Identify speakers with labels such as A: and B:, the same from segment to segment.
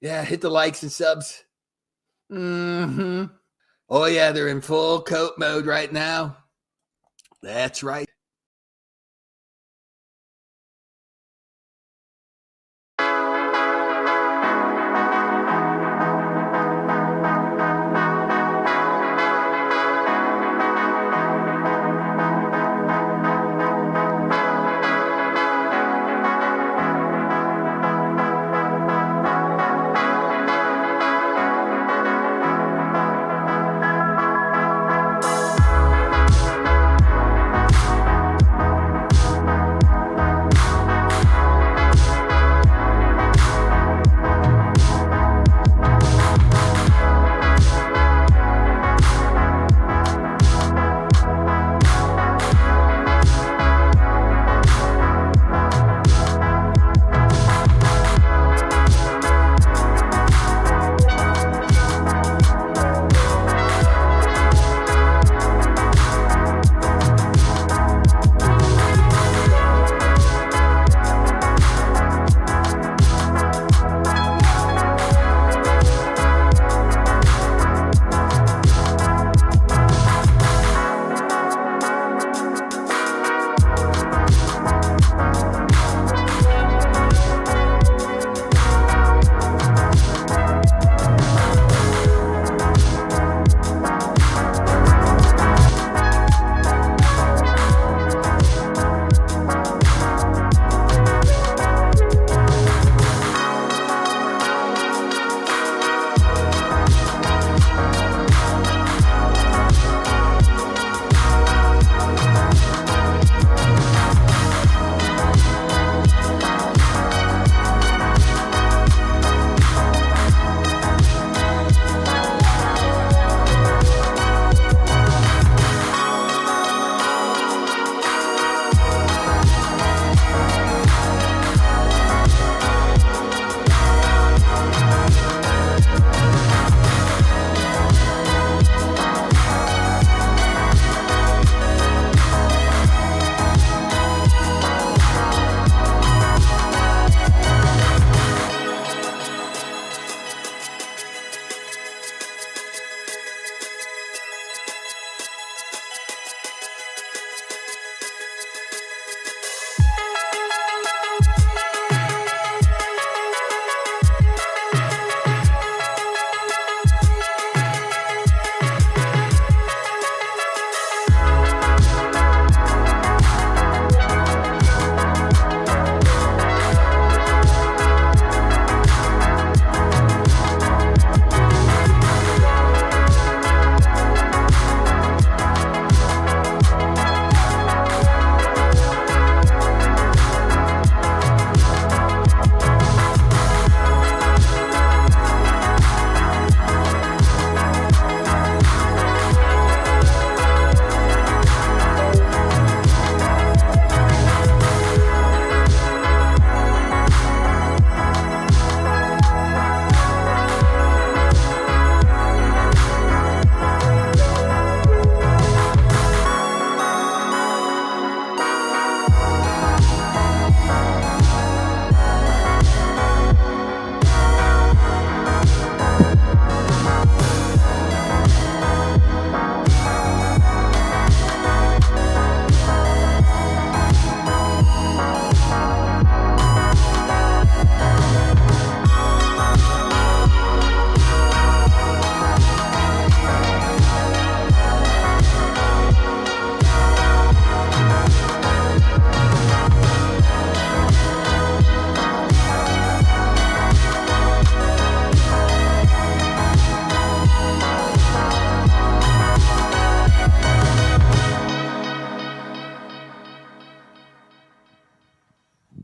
A: Yeah, hit the likes and subs. Oh, yeah, they're in full coat mode right now. That's right.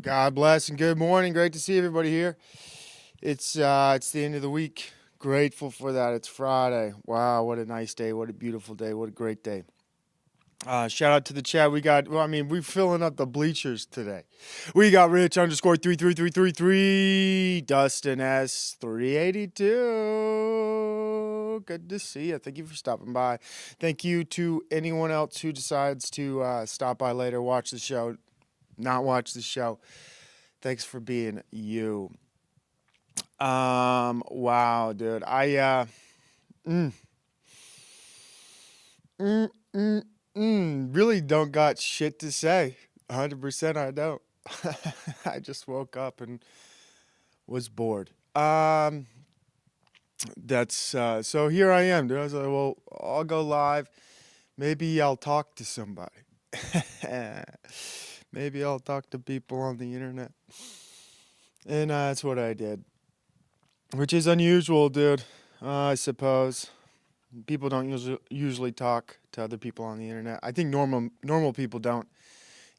B: God bless and good morning. Great to see everybody here. It's the end of the week. Grateful for that. It's Friday. Wow, what a nice day. What a beautiful day. What a great day. Shout out to the chat. We're filling up the bleachers today. We got Rich _33333, Dustin S382. Good to see you. Thank you for stopping by. Thank you to anyone else who decides to stop by later, watch the show, not watch the show. Thanks for being you. Wow, dude. Mm, mm, mm, really don't got shit to say. 100% I don't. I just woke up and was bored. That's so here I am, dude. I was like, well, I'll go live. Maybe I'll talk to somebody. Maybe I'll talk to people on the internet. And that's what I did, which is unusual, dude. I suppose people don't usually talk to other people on the internet. I think normal people don't.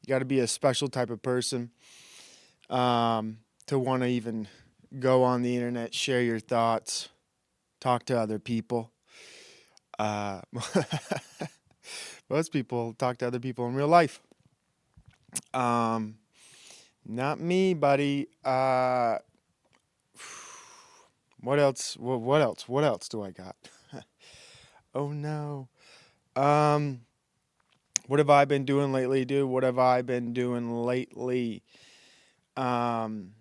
B: You got to be a special type of person to want to even go on the internet, share your thoughts, talk to other people. Uh, most people talk to other people in real life. Not me, buddy. What else? What else? What else do I got? Oh no. What have I been doing lately, dude? What have I been doing lately? Damn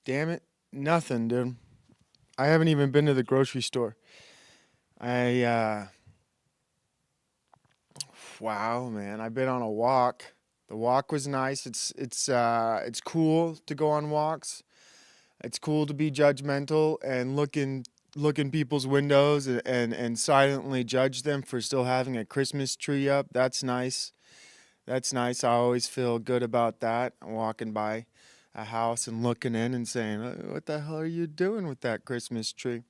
B: it, nothing, dude. I haven't even been to the grocery store. Wow, man, I've been on a walk. The walk was nice. It's cool to go on walks. It's cool to be judgmental and look in people's windows and silently judge them for still having a Christmas tree up. That's nice. That's nice. I always feel good about that. Walking by a house and looking in and saying, "What the hell are you doing with that Christmas tree?"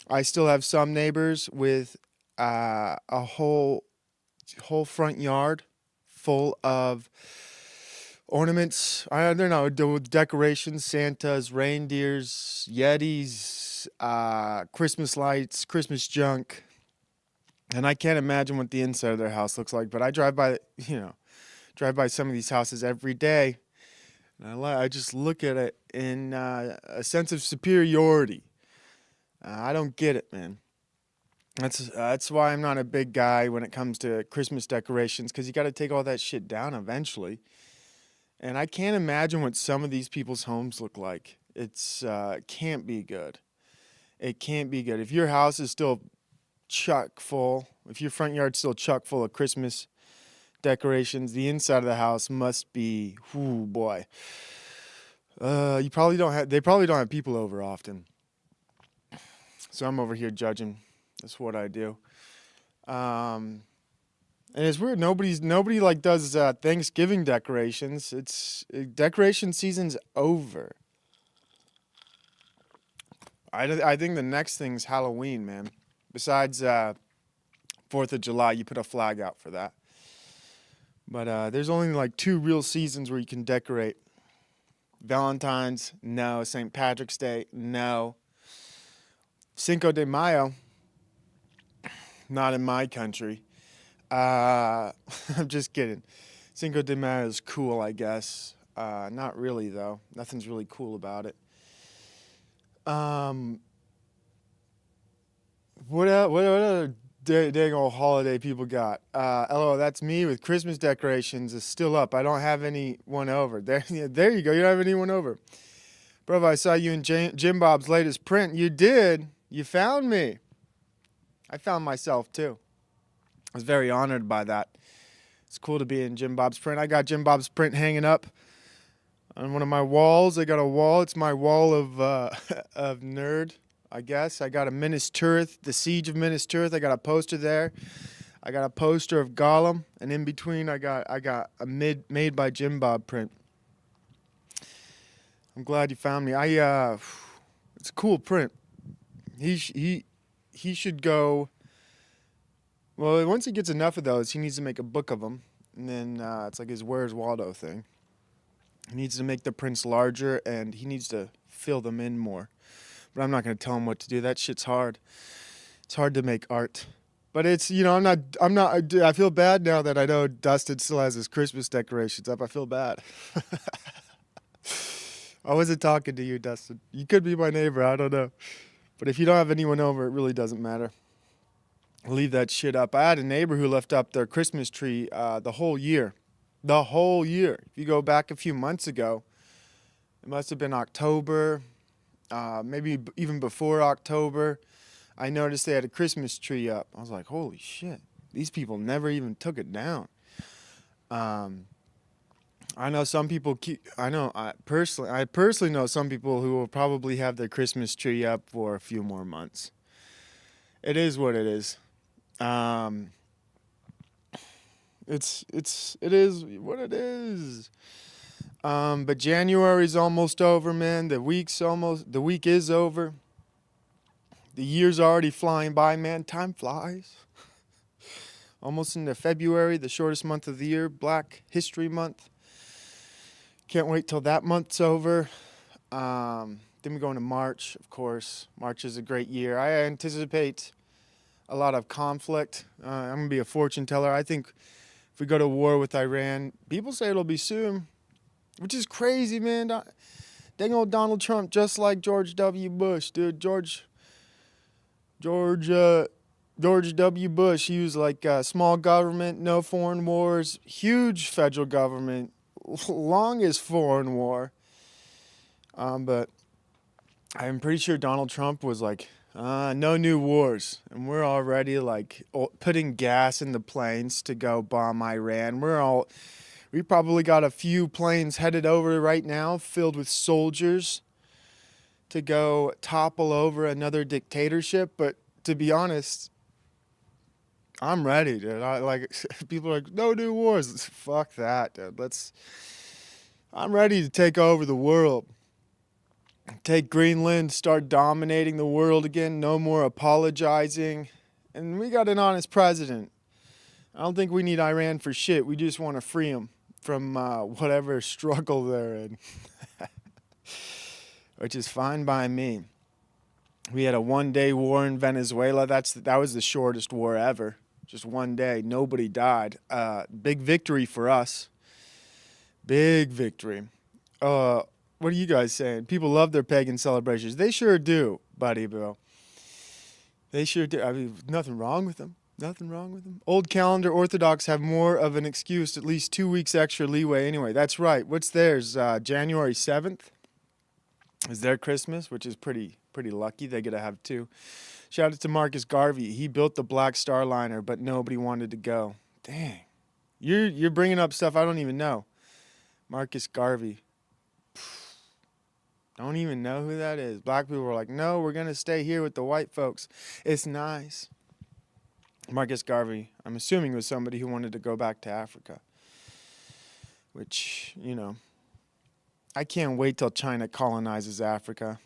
B: I still have some neighbors with a whole front yard full of ornaments. I don't know, decorations, Santas, reindeers, Yetis, Christmas lights, Christmas junk. And I can't imagine what the inside of their house looks like. But I drive by, some of these houses every day, and I just look at it in a sense of superiority. I don't get it, man. That's why I'm not a big guy when it comes to Christmas decorations, because you got to take all that shit down eventually. And I can't imagine what some of these people's homes look like. It can't be good. It can't be good. If your house is still chock full, if your front yard's still chock full of Christmas decorations, the inside of the house must be, whoo boy. They probably don't have people over often. So I'm over here judging. That's what I do. And it's weird. Nobody like does Thanksgiving decorations. Decoration season's over. I think the next thing's Halloween, man. Besides 4th of July, you put a flag out for that. But there's only like 2 real seasons where you can decorate. Valentine's, no. St. Patrick's Day, no. Cinco de Mayo, not in my country. I'm just kidding. Cinco de Mayo is cool, I guess. Not really, though. Nothing's really cool about it. What other dang old holiday people got? LOL, that's me with Christmas decorations is still up. I don't have anyone over. There you go. You don't have anyone over. Bro, I saw you in Jim Bob's latest print. You did. You found me. I found myself, too. I was very honored by that. It's cool to be in Jim Bob's print. I got Jim Bob's print hanging up on one of my walls. I got a wall. It's my wall of of nerd, I guess. I got a Minas Tirith, the Siege of Minas Tirith. I got a poster there. I got a poster of Gollum, and in between I got a made by Jim Bob print. I'm glad you found me. It's a cool print. He should go. Well, once he gets enough of those, he needs to make a book of them, and then it's like his Where's Waldo thing. He needs to make the prints larger, and he needs to fill them in more. But I'm not going to tell him what to do. That shit's hard. It's hard to make art. But it's, I feel bad now that I know Dustin still has his Christmas decorations up. I feel bad. I wasn't talking to you, Dustin. You could be my neighbor. I don't know. But if you don't have anyone over, it really doesn't matter. Leave that shit up. I had a neighbor who left up their Christmas tree the whole year. The whole year. If you go back a few months ago, it must have been October, maybe even before October, I noticed they had a Christmas tree up. I was like, holy shit, these people never even took it down. I know some people I personally know some people who will probably have their Christmas tree up for a few more months. It is what it is. It is what it is. But January's almost over, man. The week is over. The year's already flying by, man. Time flies. Almost into February, the shortest month of the year, Black History Month. Can't wait till that month's over. Then we go into March, of course. March is a great year. I anticipate a lot of conflict. I'm going to be a fortune teller. I think if we go to war with Iran, people say it'll be soon, which is crazy, man. Dang old Donald Trump, just like George W. Bush, dude. George W. Bush, he was like small government, no foreign wars, huge federal government, longest foreign war. But I'm pretty sure Donald Trump was like, no new wars. And we're already like putting gas in the planes to go bomb Iran. We probably got a few planes headed over right now filled with soldiers to go topple over another dictatorship. But to be honest, I'm ready, dude. People are like, no new wars. Fuck that, dude. I'm ready to take over the world. Take Greenland, start dominating the world again. No more apologizing. And we got an honest president. I don't think we need Iran for shit. We just want to free them from whatever struggle they're in. Which is fine by me. We had a one-day war in Venezuela. That was the shortest war ever. Just one day. Nobody died. Big victory for us. Big victory. What are you guys saying? People love their pagan celebrations. They sure do, buddy, bro. They sure do. I mean, nothing wrong with them. Nothing wrong with them. Old calendar Orthodox have more of an excuse, at least 2 weeks extra leeway anyway. That's right. What's theirs? January 7th is their Christmas, which is pretty lucky. They get to have two. Shout out to Marcus Garvey. He built the Black Star Liner, but nobody wanted to go. Dang. You're bringing up stuff I don't even know. Marcus Garvey. Don't even know who that is. Black people were like, no, we're going to stay here with the white folks. It's nice. Marcus Garvey, I'm assuming, was somebody who wanted to go back to Africa. Which, I can't wait till China colonizes Africa.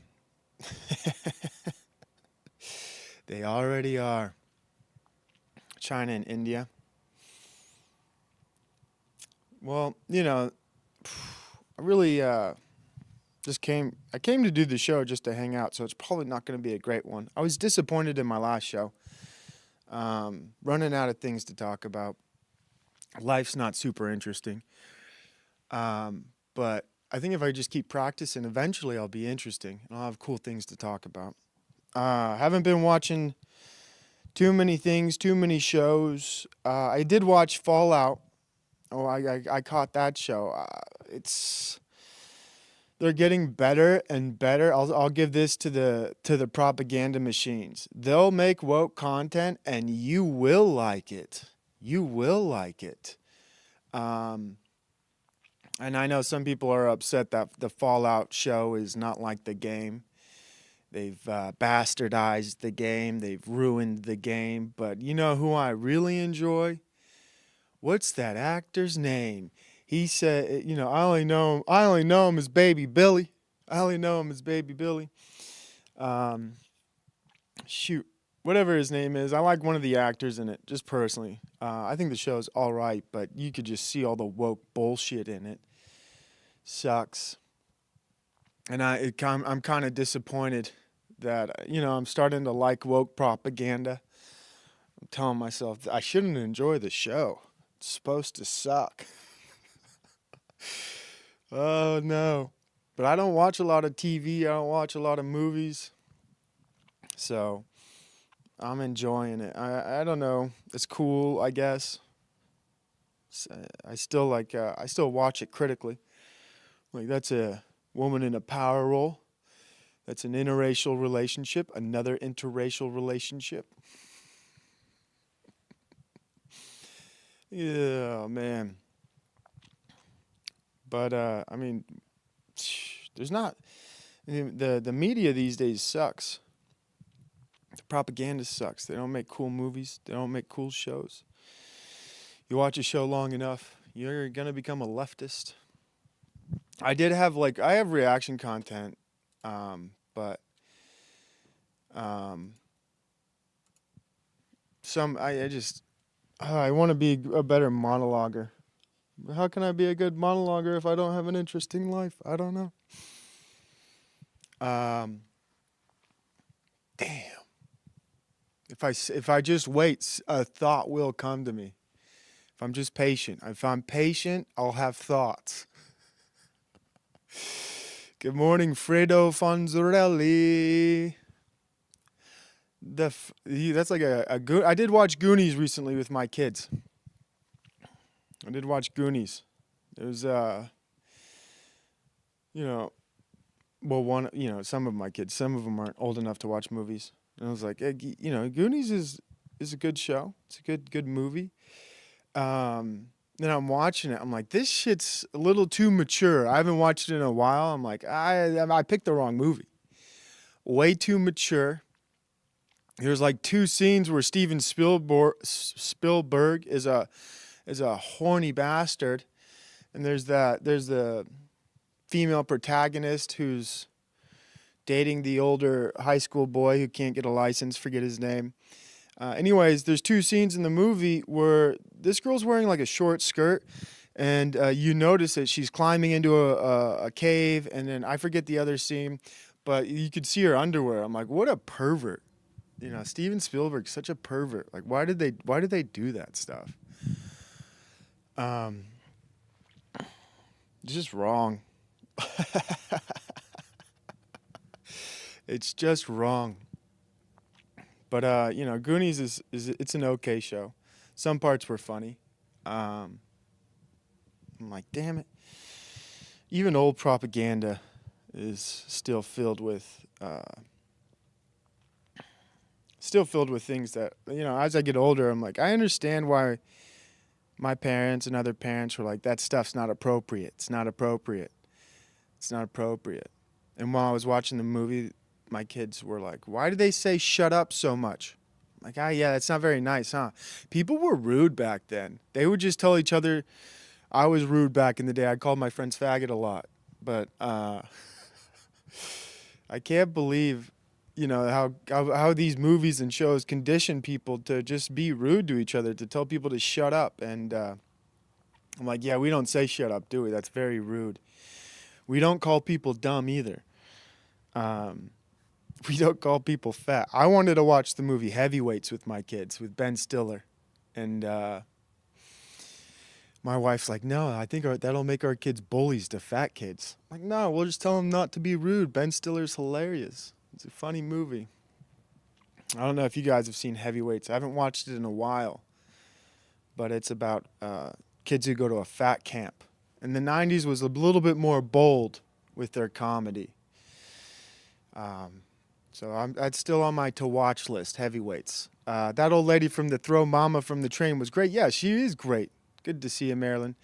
B: They already are. China and India. Well, I really I came to do the show just to hang out, so it's probably not going to be a great one. I was disappointed in my last show. Running out of things to talk about. Life's not super interesting. But I think if I just keep practicing, eventually I'll be interesting and I'll have cool things to talk about. Haven't been watching too many things, too many shows. I did watch Fallout. Oh, I caught that show. They're getting better and better. I'll give this to the propaganda machines. They'll make woke content and you will like it. You will like it. And I know some people are upset that the Fallout show is not like the game. They've bastardized the game. They've ruined the game. But you know who I really enjoy? What's that actor's name? He said, I only know him as Baby Billy. Shoot, whatever his name is. I like one of the actors in it, just personally. I think the show's all right, but you could just see all the woke bullshit in it. Sucks. And I'm kind of disappointed that, I'm starting to like woke propaganda. I'm telling myself I shouldn't enjoy the show. It's supposed to suck. Oh, no. But I don't watch a lot of TV. I don't watch a lot of movies. So I'm enjoying it. I don't know. It's cool, I guess. I still watch it critically. Like, that's a woman in a power role. That's an interracial relationship, another interracial relationship. Yeah, man. But I mean, there's not the media these days sucks. The propaganda sucks. They don't make cool movies. They don't make cool shows. You watch a show long enough, you're gonna become a leftist. I have reaction content, but I want to be a better monologuer. How can I be a good monologuer if I don't have an interesting life? I don't know. Damn. If I just wait, a thought will come to me. If I'm just patient. If I'm patient, I'll have thoughts. Good morning, Fredo Fonzarelli. That's like I did watch Goonies recently with my kids. I did watch Goonies. It was some of my kids, some of them aren't old enough to watch movies. And I was like, Goonies is a good show. It's a good movie. Then I'm watching it. I'm like, this shit's a little too mature. I haven't watched it in a while. I'm like, I picked the wrong movie. Way too mature. There's like two scenes where Steven Spielberg is a horny bastard, and there's the female protagonist who's dating the older high school boy who can't get a license, forget his name. Anyways, there's two scenes in the movie where this girl's wearing like a short skirt, and you notice that she's climbing into a cave, and then I forget the other scene, but you could see her underwear. I'm like, what a pervert. Steven Spielberg's such a pervert. Like, why did they do that stuff? It's just wrong. It's just wrong. But Goonies is it's an okay show. Some parts were funny. I'm like, damn it. Even old propaganda is still filled with things that, as I get older, I'm like, I understand why my parents and other parents were like, that stuff's not appropriate. It's not appropriate. It's not appropriate. And while I was watching the movie, my kids were like, why do they say shut up so much? I'm like, yeah, that's not very nice, huh? People were rude back then. They would just tell each other. I was rude back in the day. I called my friends faggot a lot. But I can't believe, how these movies and shows condition people to just be rude to each other, to tell people to shut up. And I'm like, yeah, we don't say shut up, do we? That's very rude. We don't call people dumb either. We don't call people fat. I wanted to watch the movie Heavyweights with my kids, with Ben Stiller. And my wife's like, no, I think that'll make our kids bullies to fat kids. I'm like, no, we'll just tell them not to be rude. Ben Stiller's hilarious. It's a funny movie. I don't know if you guys have seen Heavyweights. I haven't watched it in a while. But it's about kids who go to a fat camp. And the 90s was a little bit more bold with their comedy. So that's still on my to-watch list, Heavyweights. That old lady from the Throw Mama from the Train was great. Yeah, she is great. Good to see you, Marilyn.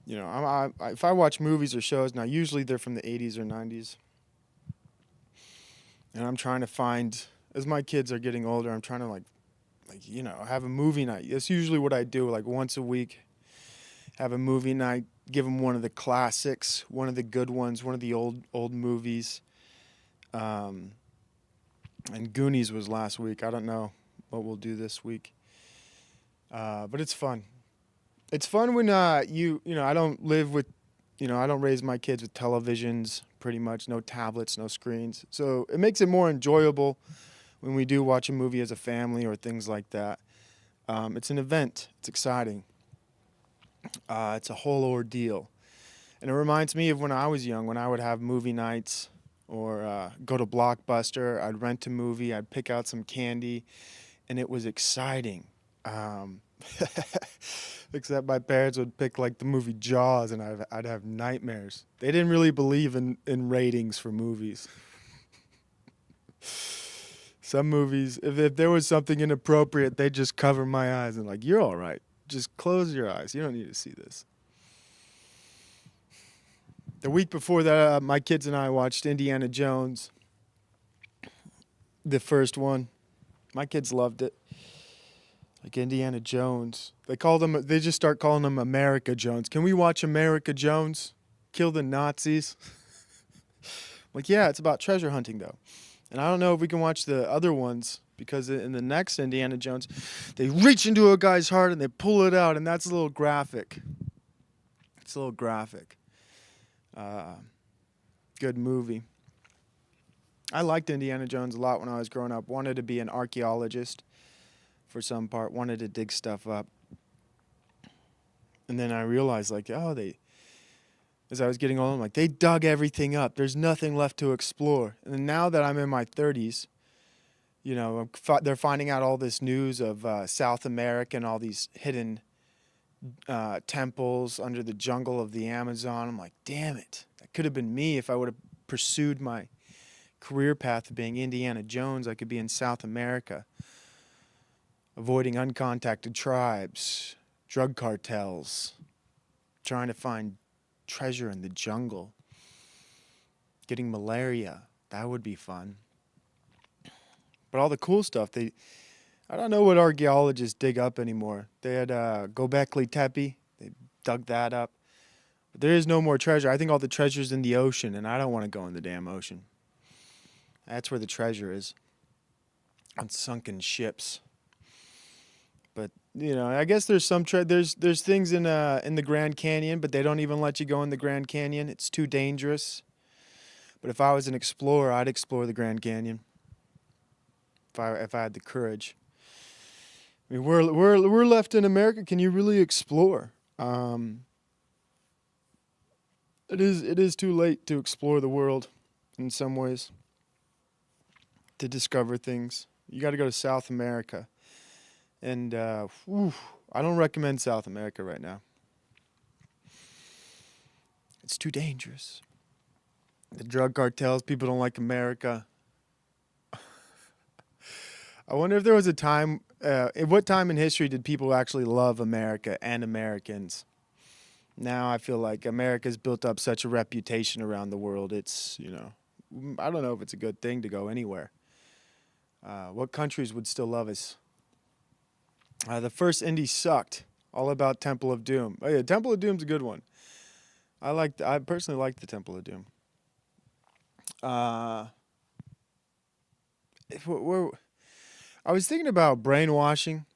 B: If I watch movies or shows, now usually they're from the 80s or 90s. And I'm trying to find, as my kids are getting older, I'm trying to have a movie night. That's usually what I do, like once a week. Have a movie night, give them one of the classics, one of the good ones, one of the old movies. And Goonies was last week. I don't know what we'll do this week. But it's fun. It's fun when I don't live with, I don't raise my kids with televisions, pretty much, no tablets, no screens. So it makes it more enjoyable when we do watch a movie as a family or things like that. It's an event. It's exciting. It's a whole ordeal. And it reminds me of when I was young, when I would have movie nights or go to Blockbuster. I'd rent a movie. I'd pick out some candy. And it was exciting. Um, except my parents would pick like the movie Jaws, and I'd have nightmares. They didn't really believe in ratings for movies. Some movies, if there was something inappropriate, they'd just cover my eyes and like, you're all right. Just close your eyes. You don't need to see this. The week before that, my kids and I watched Indiana Jones, the first one. My kids loved it. Like Indiana Jones. They just start calling him America Jones. Can we watch America Jones? Kill the Nazis? Like, yeah, it's about treasure hunting, though. And I don't know if we can watch the other ones, because in the next Indiana Jones, they reach into a guy's heart and they pull it out, and that's a little graphic. It's a little graphic. Good movie. I liked Indiana Jones a lot when I was growing up. Wanted to be an archaeologist for some part. Wanted to dig stuff up. And then I realized, like, as I was getting older, I'm like, they dug everything up. There's nothing left to explore. And then now that I'm in my 30s, you know, they're finding out all this news of South America and all these hidden temples under the jungle of the Amazon. I'm like, damn it. That could have been me if I would have pursued my career path of being Indiana Jones. I could be in South America, avoiding uncontacted tribes, drug cartels, trying to find treasure in the jungle, getting malaria. That would be fun. But all the cool stuff, I don't know what archaeologists dig up anymore. They had Göbekli Tepe. They dug that up. But there is no more treasure. I think all the treasure's in the ocean, and I don't want to go in the damn ocean. That's where the treasure is, on sunken ships. But, you know, I guess there's some there's things in the Grand Canyon, but they don't even let you go in the Grand Canyon. It's too dangerous. But if I was an explorer, I'd explore the Grand Canyon. If I had the courage. I mean, we're left in America. Can you really explore? It is too late to explore the world in some ways, to discover things. You got to go to South America. And I don't recommend South America right now. It's too dangerous. The drug cartels, people don't like America. I wonder if there was a time, at what time in history did people actually love America and Americans? Now I feel like America's built up such a reputation around the world. It's, you know, I don't know if it's a good thing to go anywhere. What countries would still love us? The first indie sucked. All about Temple of Doom. Oh yeah, Temple of Doom's a good one. I personally like the Temple of Doom. I was thinking about brainwashing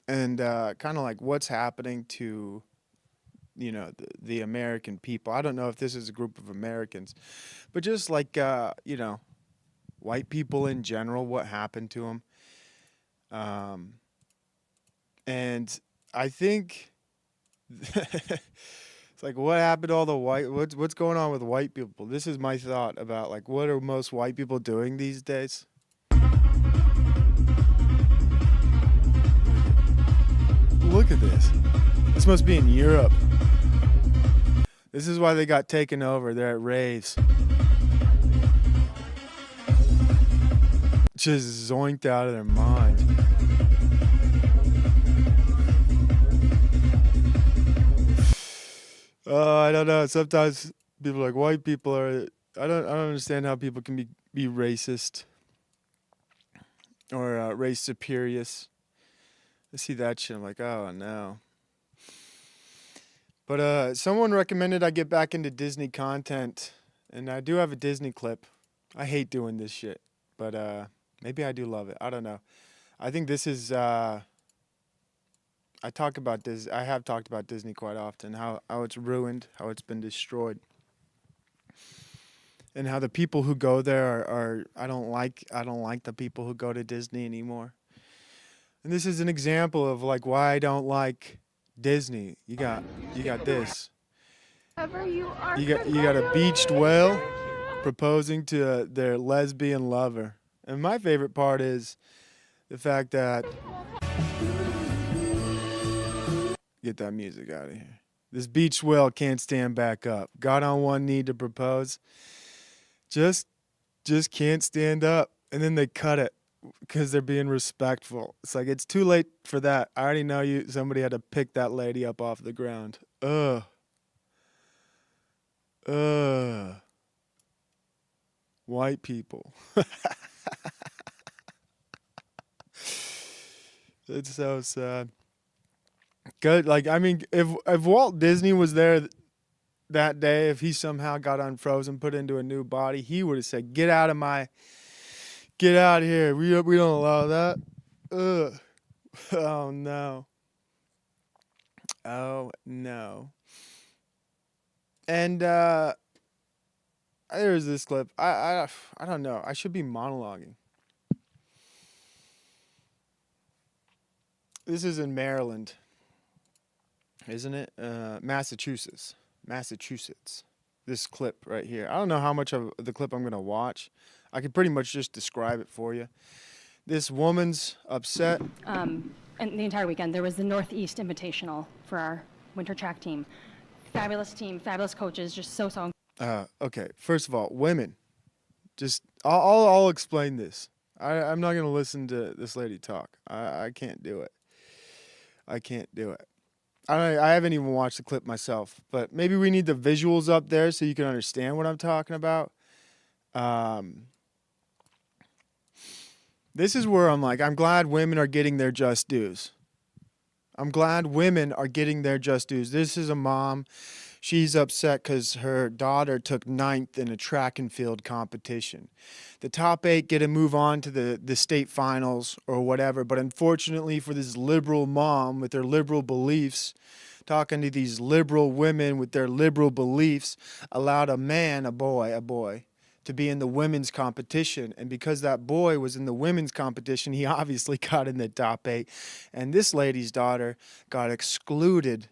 B: and kind of like what's happening to, you know, the American people. I don't know if this is a group of Americans, but just like, you know, white people in general, what happened to them. And I think it's like, what happened to all the what's going on with white people? This is my thought about, like, what are most white people doing these days? Look at this. This must be in Europe. This is why they got taken over. They're at raves. Just zoinked out of their mind. I don't know. Sometimes people are like, white people are. I don't understand how people can be racist or race superiors. I see that shit. I'm like, oh no. But someone recommended I get back into Disney content, and I do have a Disney clip. I hate doing this shit, but maybe I do love it. I don't know. I think this is. I have talked about Disney quite often, how it's ruined, how it's been destroyed, and how the people who go there are I don't like the people who go to Disney anymore. And this is an example of like why I don't like Disney. You got this. You got a beached whale proposing to their lesbian lover. And my favorite part is the fact that Get that music out of here. This beach whale can't stand back up. Got on one knee to propose. Just can't stand up. And then they cut it because they're being respectful. It's like, it's too late for that. I already know somebody had to pick that lady up off the ground. Ugh. White people. It's so sad. Good. Like, I mean, if Walt Disney was there that day, if he somehow got unfrozen, put into a new body, he would have said, get out of here. We don't allow that. Ugh. Oh no. Oh no. And there's this clip. I don't know. I should be monologuing. This is in Maryland, isn't it? Massachusetts. This clip right here. I don't know how much of the clip I'm going to watch. I could pretty much just describe it for you. This woman's upset.
C: And the entire weekend, there was the Northeast Invitational for our winter track team. Fabulous team, fabulous coaches, just so.
B: Okay, first of all, women. Just, I'll explain this. I'm not going to listen to this lady talk. I can't do it. I haven't even watched the clip myself, but maybe we need the visuals up there so you can understand what I'm talking about. This is where I'm like, I'm glad women are getting their just dues. This is a mom. She's upset because her daughter took 9th in a track and field competition. The top 8 get to move on to the state finals or whatever, but unfortunately for this liberal mom with their liberal beliefs, talking to these liberal women with their liberal beliefs, allowed a boy, to be in the women's competition. And because that boy was in the women's competition, he obviously got in the top 8. And this lady's daughter got excluded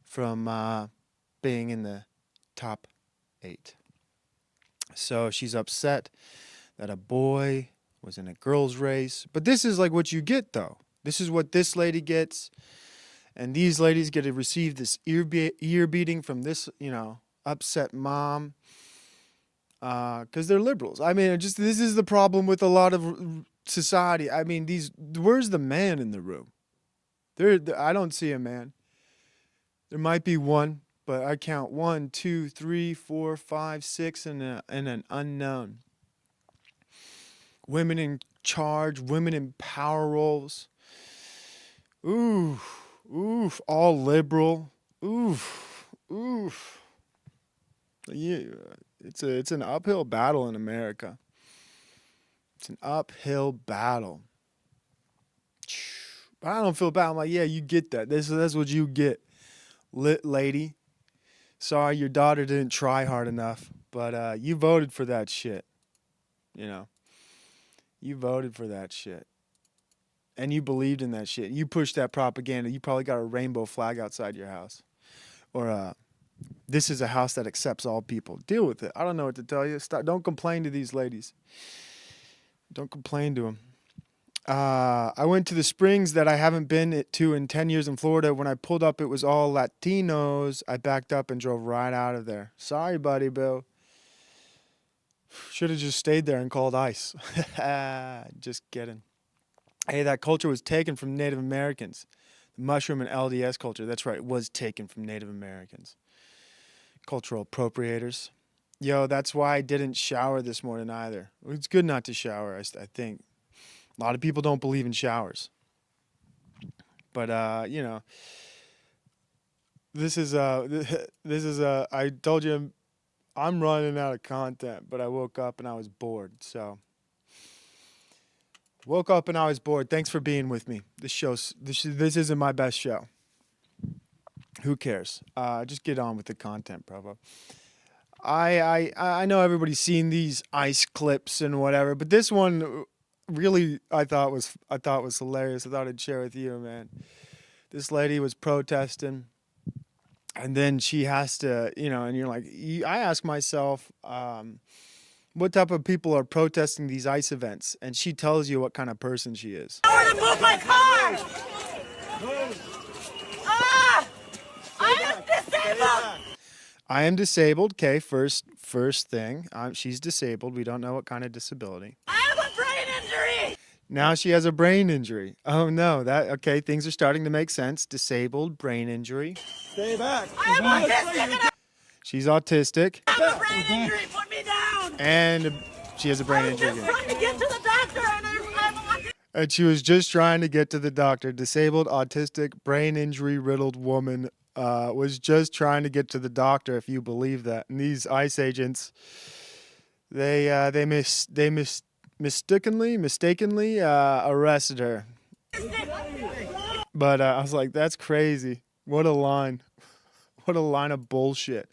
B: from being in the top 8. So she's upset that a boy was in a girls' race. But this is like what you get, though. This is what this lady gets. And these ladies get to receive this ear beating from this, upset mom. Because they're liberals. I mean, this is the problem with a lot of society. I mean, where's the man in the room? I don't see a man. There might be one, but I count 1, 2, 3, 4, 5, 6, and an unknown. Women in charge, women in power roles. Oof, all liberal. Oof. Yeah, it's an uphill battle in America. It's an uphill battle. But I don't feel bad. I'm like, yeah, you get that. That's what you get, lit lady. Sorry, your daughter didn't try hard enough, but you voted for that shit. You voted for that shit. And you believed in that shit. You pushed that propaganda. You probably got a rainbow flag outside your house. Or this is a house that accepts all people. Deal with it. I don't know what to tell you. Don't complain to these ladies. Don't complain to them. I went to the Springs that I haven't been to in 10 years in Florida. When I pulled up, it was all Latinos. I backed up and drove right out of there. Sorry, buddy, Bill. Should have just stayed there and called ICE. Just kidding. Hey, that culture was taken from Native Americans. The mushroom and LDS culture, that's right, was taken from Native Americans. Cultural appropriators. Yo, that's why I didn't shower this morning either. It's good not to shower, I think. A lot of people don't believe in showers. But, this is I told you I'm running out of content, but I woke up and I was bored, so. Woke up and I was bored. Thanks for being with me. This isn't my best show. Who cares? Just get on with the content, Provo. I know everybody's seen these ICE clips and whatever, but this one really I thought was hilarious. I thought I'd share with you, man. This lady was protesting, and then she has to, and you're like, I ask myself, what type of people are protesting these ICE events? And she tells you what kind of person she is.
D: I want to move my car!
B: I am disabled. Okay, first thing. She's disabled. We don't know what kind of disability.
D: I have a brain injury!
B: Now she has a brain injury. Oh no, okay, things are starting to make sense. Disabled, brain injury.
E: Stay back.
D: I am autistic and
B: She's autistic,
D: I have a brain injury! Put me down!
B: and she has a brain
D: I was
B: injury.
D: just trying to get to the doctor and I'm autistic!
B: And she was just trying to get to the doctor. Disabled, autistic, brain injury riddled woman was just trying to get to the doctor, if you believe that. And these ICE agents, they mistakenly arrested her. But I was like, that's crazy. What a line. What a line of bullshit.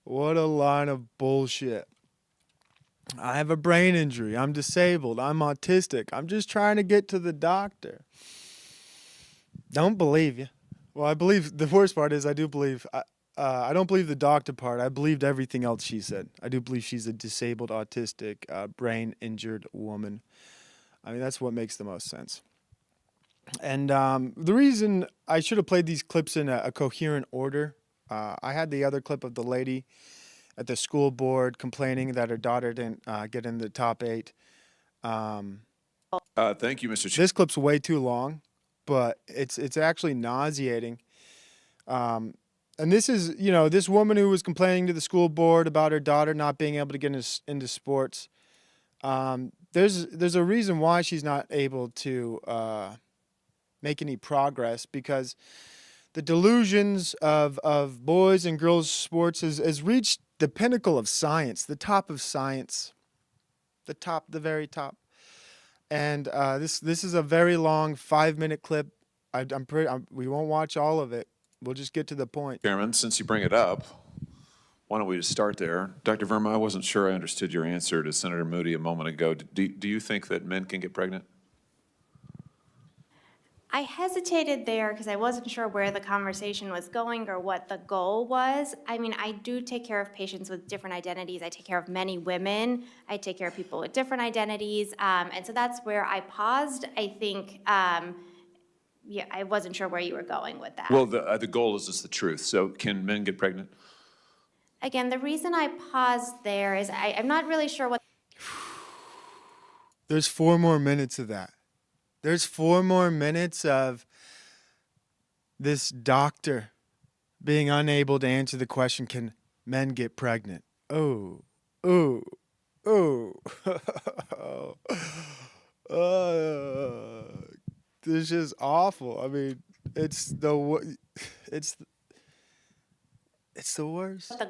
B: What a line of bullshit. I have a brain injury. I'm disabled. I'm autistic. I'm just trying to get to the doctor. Don't believe you. Well, I believe the worst part is I do believe. I don't believe the doctor part. I believed everything else she said. I do believe she's a disabled, autistic, brain injured woman. I mean, that's what makes the most sense. And the reason I should have played these clips in a coherent order, I had the other clip of the lady at the school board complaining that her daughter didn't get in the top 8.
F: Thank you, Mr. Chair.
B: This clip's way too long, but it's actually nauseating. And this is, this woman who was complaining to the school board about her daughter not being able to get into sports. There's a reason why she's not able to make any progress, because the delusions of boys and girls sports has reached the pinnacle of science, the top of science, the very top. And this is a very long 5-minute clip. We won't watch all of it. We'll just get to the point.
F: Chairman, since you bring it up, why don't we just start there? Dr. Verma, I wasn't sure I understood your answer to Senator Moody a moment ago. Do you think that men can get pregnant?
G: I hesitated there because I wasn't sure where the conversation was going or what the goal was. I mean, I do take care of patients with different identities. I take care of many women. I take care of people with different identities. And so that's where I paused. I think, I wasn't sure where you were going with that.
F: Well, the goal is just the truth. So can men get pregnant?
G: Again, the reason I paused there is I'm not really sure what.
B: There's 4 more minutes of that. There's 4 more minutes of this doctor being unable to answer the question, can men get pregnant? Oh. This is awful. I mean, it's the worst.
G: The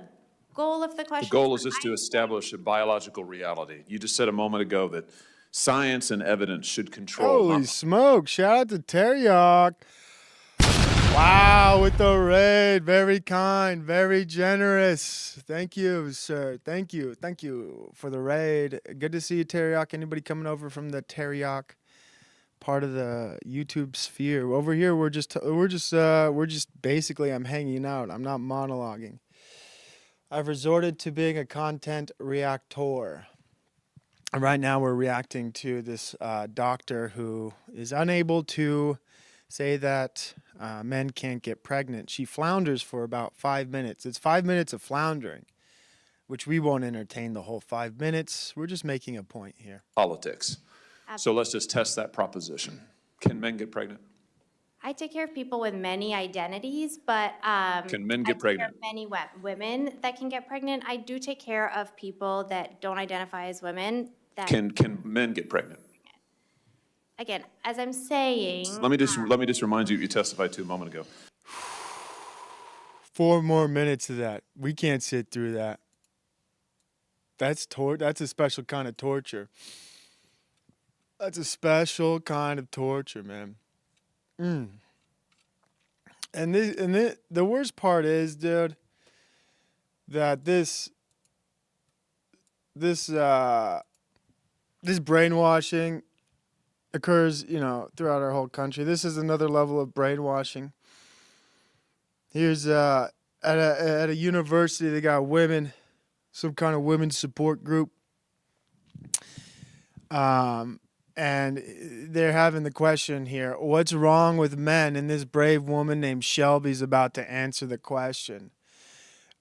G: goal of the question.
F: The goal is just to establish a biological reality. You just said a moment ago that science and evidence should control.
B: Holy smoke. Shout out to Teriyok. Wow, with the raid. Very kind, very generous. Thank you, sir. Thank you for the raid. Good to see you, Teriyok. Anybody coming over from the Teriyok part of the YouTube sphere? Over here, we're just basically, I'm hanging out. I'm not monologuing. I've resorted to being a content reactor. Right now, we're reacting to this doctor who is unable to say that men can't get pregnant. She flounders for about 5 minutes. It's 5 minutes of floundering, which we won't entertain the whole 5 minutes. We're just making a point here.
F: Politics. So let's just test that proposition. Can men get pregnant?
G: I take care of people with many identities, but
F: Can men get pregnant?
G: I take care of many women that can get pregnant. I do take care of people that don't identify as women. That
F: Can men get pregnant?
G: Again, as I'm saying.
F: Let me just remind you what you testified to a moment ago.
B: 4 more minutes of that. We can't sit through that. That's a special kind of torture. That's a special kind of torture, man. And the worst part is, dude, that this brainwashing occurs, throughout our whole country. This is another level of brainwashing. Here's at a university, they got women, some kind of women's support group. And they're having the question here, what's wrong with men? And this brave woman named Shelby's about to answer the question.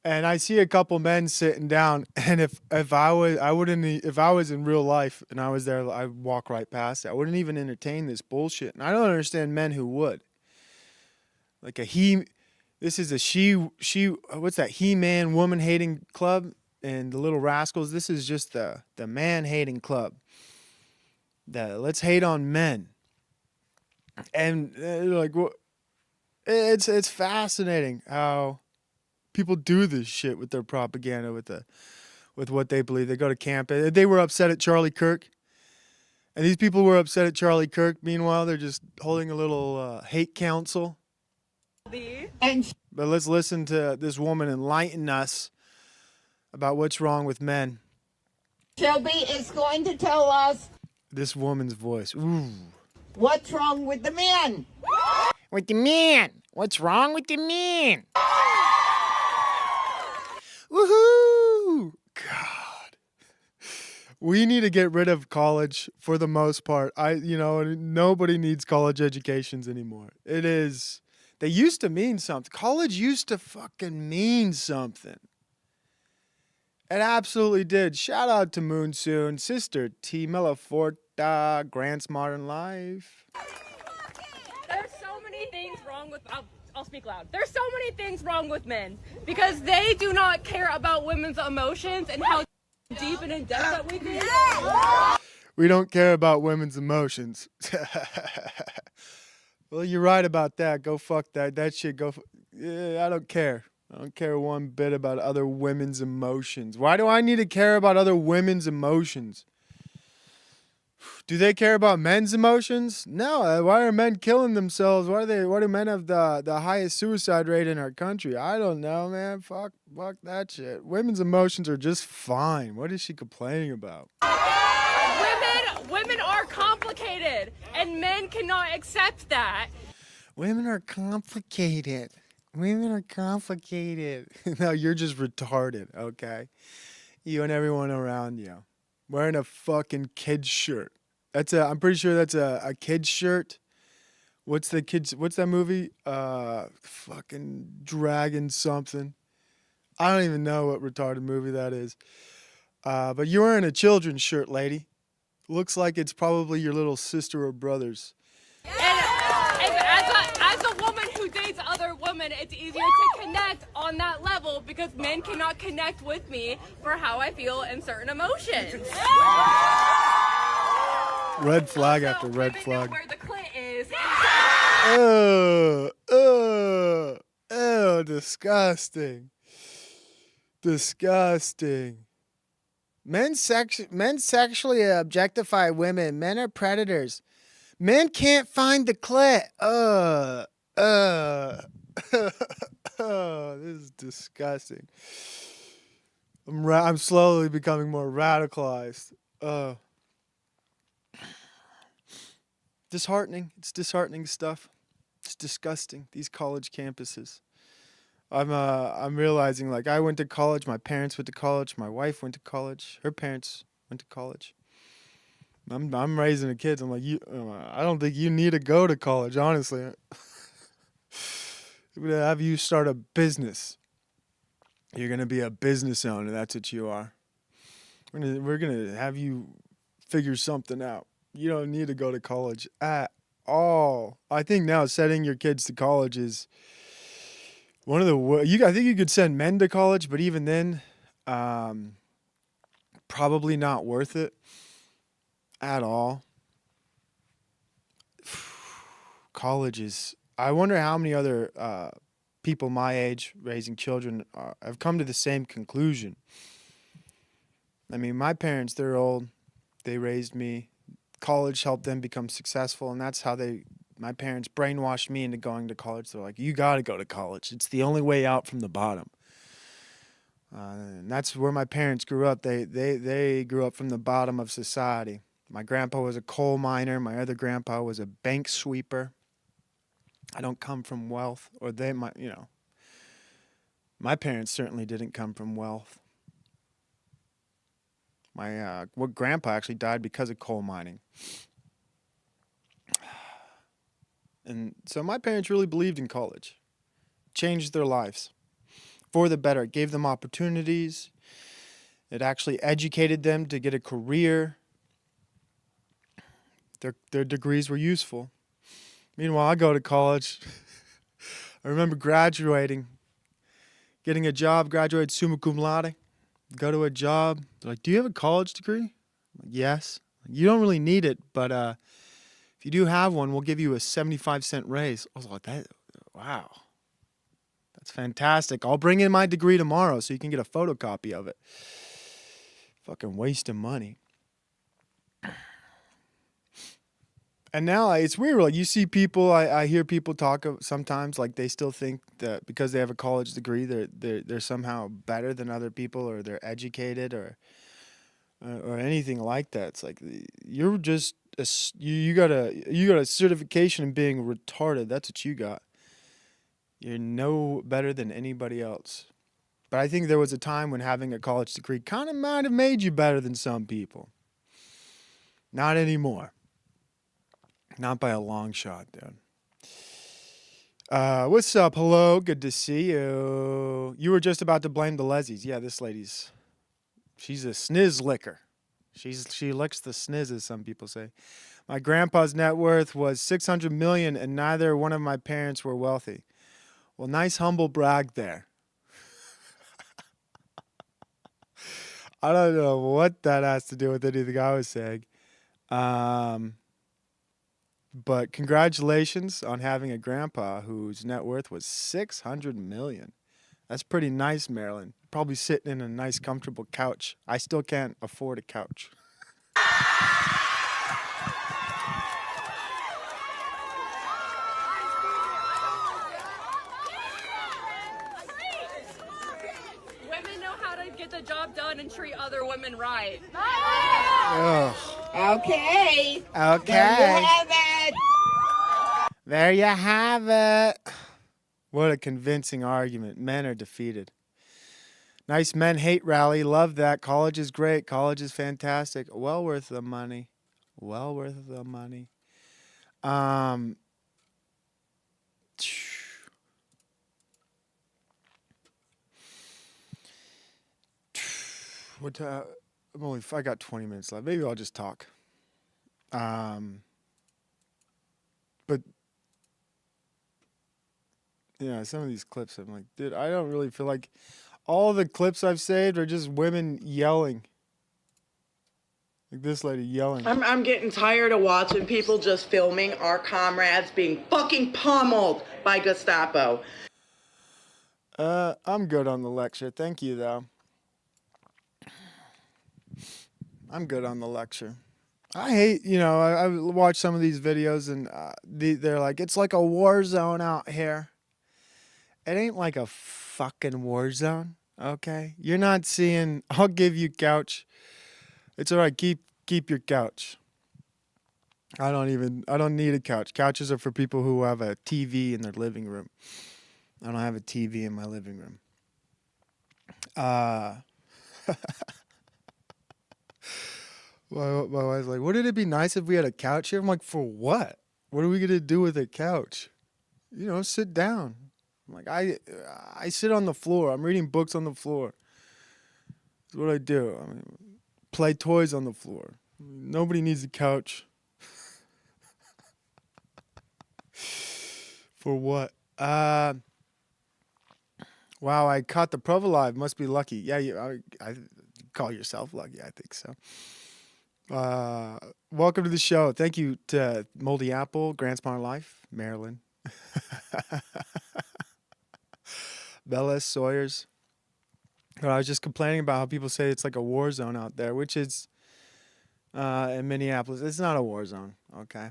B: And I see a couple men sitting down, and if I was in real life and I was there, I'd walk right past it. I wouldn't even entertain this bullshit. And I don't understand men who would. Like this is a what's that? He-man, woman-hating club, and the Little Rascals. This is just the man-hating club. Let's hate on men. And it's fascinating how people do this shit with their propaganda, with what they believe. They go to camp. They were upset at Charlie Kirk, and these people were upset at Charlie Kirk. Meanwhile, they're just holding a little hate council. But let's listen to this woman enlighten us about what's wrong with men.
E: Shelby is going to tell us
B: This woman's voice. Ooh.
E: what's wrong with the men.
B: With the man. What's wrong with the man? Woohoo! God. We need to get rid of college for the most part. Nobody needs college educations anymore. They used to mean something. College used to fucking mean something. It absolutely did. Shout out to Moonsoon, Sister T. Mellaforta, Grant's Modern Life.
H: There's so many things wrong with, I'll speak loud. There's so many things wrong with men because they do not care about women's emotions and how deep and in depth that we do.
B: We don't care about women's emotions. Well, you're right about that. Go fuck that. That shit, I don't care. I don't care one bit about other women's emotions. Why do I need to care about other women's emotions? Do they care about men's emotions? No. Why are men killing themselves? Why do men have the highest suicide rate in our country? I don't know, man. Fuck that shit. Women's emotions are just fine. What is she complaining about?
H: Women are complicated and men cannot accept that.
B: Women are complicated. Women are complicated. No, you're just retarded, okay? You and everyone around you. Wearing a fucking kid's shirt. I'm pretty sure that's a kid's shirt. What's that movie? Fucking Dragon something. I don't even know what retarded movie that is. But you're wearing a children's shirt, lady. Looks like it's probably your little sister or brother's.
H: And as a woman who dates other women, it's easier to connect on that level because men cannot connect with me for how I feel in certain emotions.
B: Red flag
H: Also,
B: after red
H: women
B: flag.
H: know where the clit is.
B: Disgusting. Disgusting. Men sexually objectify women. Men are predators. Men can't find the clit. This is disgusting. I'm slowly becoming more radicalized. Disheartening. It's disheartening stuff. It's disgusting. These college campuses. I'm realizing, like, I went to college, my parents went to college, my wife went to college, her parents went to college. I'm raising the kids. I'm like, I don't think you need to go to college, honestly. I'm gonna have you start a business. You're gonna be a business owner. That's what you are. We're gonna have you figure something out. You don't need to go to college at all. I think now sending your kids to college is one of the. I think you could send men to college, but even then, probably not worth it at all. College is. I wonder how many other people my age raising children have come to the same conclusion. I mean, my parents, they're old. They raised me. College helped them become successful, and that's how my parents brainwashed me into going to college. They're like, you got to go to college. It's the only way out from the bottom. And that's where my parents grew up. They grew up from the bottom of society. My grandpa was a coal miner. My other grandpa was a bank sweeper. I don't come from wealth, or my parents certainly didn't come from wealth. My grandpa actually died because of coal mining. And so my parents really believed in college. Changed their lives for the better. It gave them opportunities. It actually educated them to get a career. Their degrees were useful. Meanwhile, I go to college. I remember graduating, getting a job, graduated summa cum laude, go to a job. They're like, do you have a college degree? I'm like, yes. You don't really need it, but if you do have one, we'll give you a 75-cent raise. I was like, wow. That's fantastic. I'll bring in my degree tomorrow so you can get a photocopy of it. Fucking wasting money. And now it's weird. Like you see people, I hear people talk sometimes like they still think that because they have a college degree, they're somehow better than other people, or they're educated, or anything like that. It's like you're just you got a certification in being retarded. That's what you got. You're no better than anybody else. But I think there was a time when having a college degree kind of might have made you better than some people. Not anymore. Not by a long shot, dude. What's up? Hello. Good to see you. You were just about to blame the Leslies. Yeah, this she's a sniz licker. She licks the sniz, as some people say. My grandpa's net worth was $600 million, and neither one of my parents were wealthy. Well, nice humble brag there. I don't know what that has to do with anything I was saying. But congratulations on having a grandpa whose net worth was $600 million. That's pretty nice, Marilyn. Probably sitting in a nice, comfortable couch. I still can't afford a couch.
H: Women know how to get the job done and treat other women right.
B: Ugh.
E: Okay.
B: Okay.
E: There you have it.
B: There you have it. What a convincing argument. Men are defeated. Nice men hate rally. Love that. College is great. College is fantastic. Well worth the money. Well worth the money. I got 20 minutes left. Maybe I'll just talk. But yeah, some of these clips, I'm like, dude, I don't really feel like all the clips I've saved are just women yelling. Like this lady yelling.
I: I'm getting tired of watching people just filming our comrades being fucking pummeled by Gestapo.
B: I'm good on the lecture. Thank you, though. I'm good on the lecture. I hate, I watch some of these videos and they're like, it's like a war zone out here. It ain't like a fucking war zone, okay? You're not seeing, I'll give you couch. It's all right, keep your couch. I don't need a couch. Couches are for people who have a TV in their living room. I don't have a TV in my living room. My wife's like, wouldn't it be nice if we had a couch here? I'm like, for what? What are we going to do with a couch? Sit down. I'm like, I sit on the floor. I'm reading books on the floor. That's what I do. I mean, play toys on the floor. Nobody needs a couch. For what? Wow, I caught the Provo Live. Must be lucky. Yeah, I call yourself lucky. I think so. Welcome to the show. Thank you to Moldy Apple, Grand Spawner Life, Maryland. Bella Sawyers. But I was just complaining about how people say it's like a war zone out there, which is in Minneapolis. It's not a war zone, okay?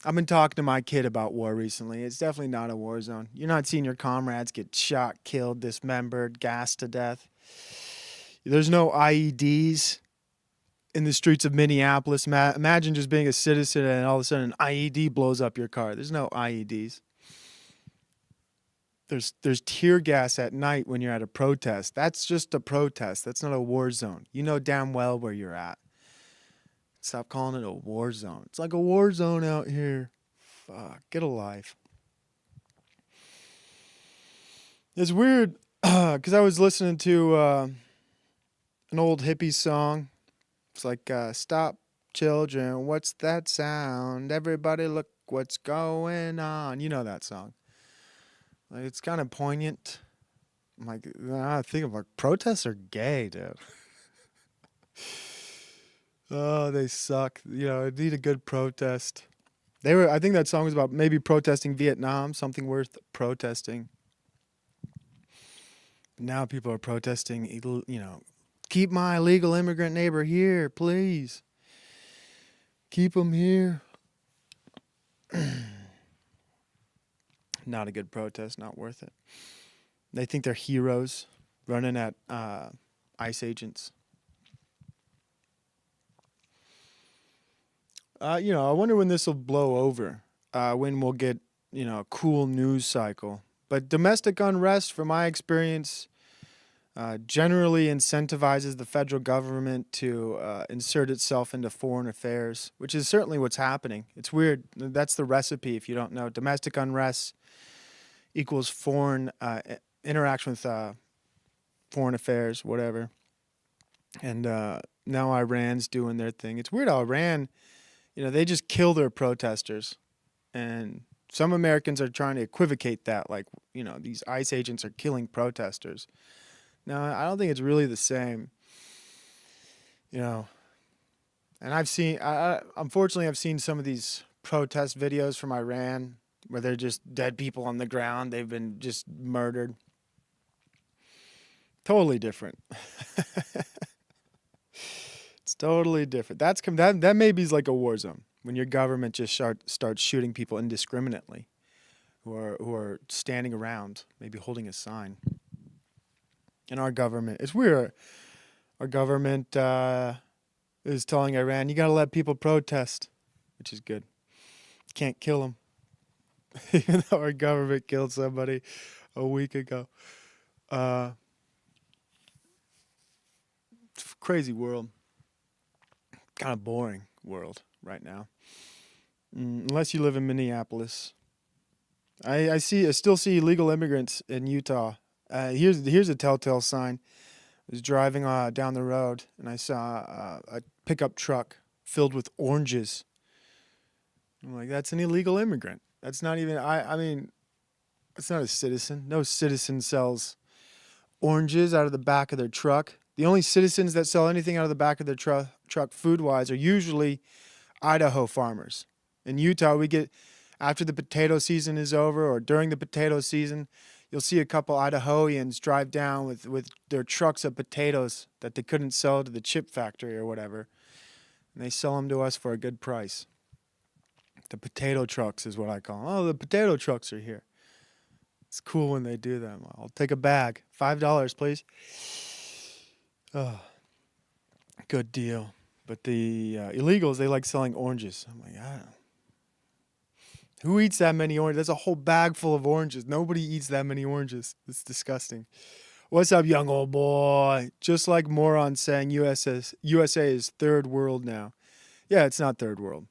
B: I've been talking to my kid about war recently. It's definitely not a war zone. You're not seeing your comrades get shot, killed, dismembered, gassed to death. There's no IEDs in the streets of Minneapolis. Imagine just being a citizen and all of a sudden an IED blows up your car. There's no IEDs. There's tear gas at night when you're at a protest. That's just a protest. That's not a war zone. You know damn well where you're at. Stop calling it a war zone. It's like a war zone out here. Fuck, get a life. It's weird. because I was listening to an old hippie song. It's like, "Stop, children, what's that sound? Everybody look what's going on." You know that song. Like, it's kind of poignant. I'm like, I think of like, protests are gay, dude. Oh, they suck. You know, I need a good protest. I think that song was about maybe protesting Vietnam, something worth protesting. Now people are protesting, you know, keep my illegal immigrant neighbor here, please. Keep him here. Not a good protest, not worth it. They think they're heroes running at ICE agents. You know, I wonder when this will blow over, when we'll get, you know, a cool news cycle. But domestic unrest, from my experience, generally incentivizes the federal government to insert itself into foreign affairs, which is certainly what's happening. It's weird. That's the recipe, if you don't know. Domestic unrest equals foreign interaction with foreign affairs, whatever. And now Iran's doing their thing. It's weird how Iran, you know, they just kill their protesters. And some Americans are trying to equivocate that, like, you know, these ICE agents are killing protesters. No, I don't think it's really the same. You know, and unfortunately, I've seen some of these protest videos from Iran where they're just dead people on the ground. They've been just murdered. Totally different. It's totally different. That maybe is like a war zone when your government just starts shooting people indiscriminately who are standing around, maybe holding a sign. And our government, it's weird. Our government is telling Iran, you got to let people protest, which is good. Can't kill them. Even though our government killed somebody a week ago. It's a crazy world. Kind of boring world right now. Unless you live in Minneapolis. I still see illegal immigrants in Utah. Here's a telltale sign. I was driving down the road and I saw a pickup truck filled with oranges. I'm like, that's an illegal immigrant. That's not even, I mean, it's not a citizen. No citizen sells oranges out of the back of their truck. The only citizens that sell anything out of the back of their truck food-wise are usually Idaho farmers. In Utah, we get, after the potato season is over or during the potato season, you'll see a couple Idahoans drive down with their trucks of potatoes that they couldn't sell to the chip factory or whatever. And they sell them to us for a good price. The potato trucks is what I call them. Oh, the potato trucks are here. It's cool when they do that. I'll take a bag. $5, please. Oh, good deal. But the illegals, they like selling oranges. I'm like, who eats that many oranges? That's a whole bag full of oranges. Nobody eats that many oranges. It's disgusting. What's up, young old boy? Just like morons saying USA is third world now. Yeah, it's not third world.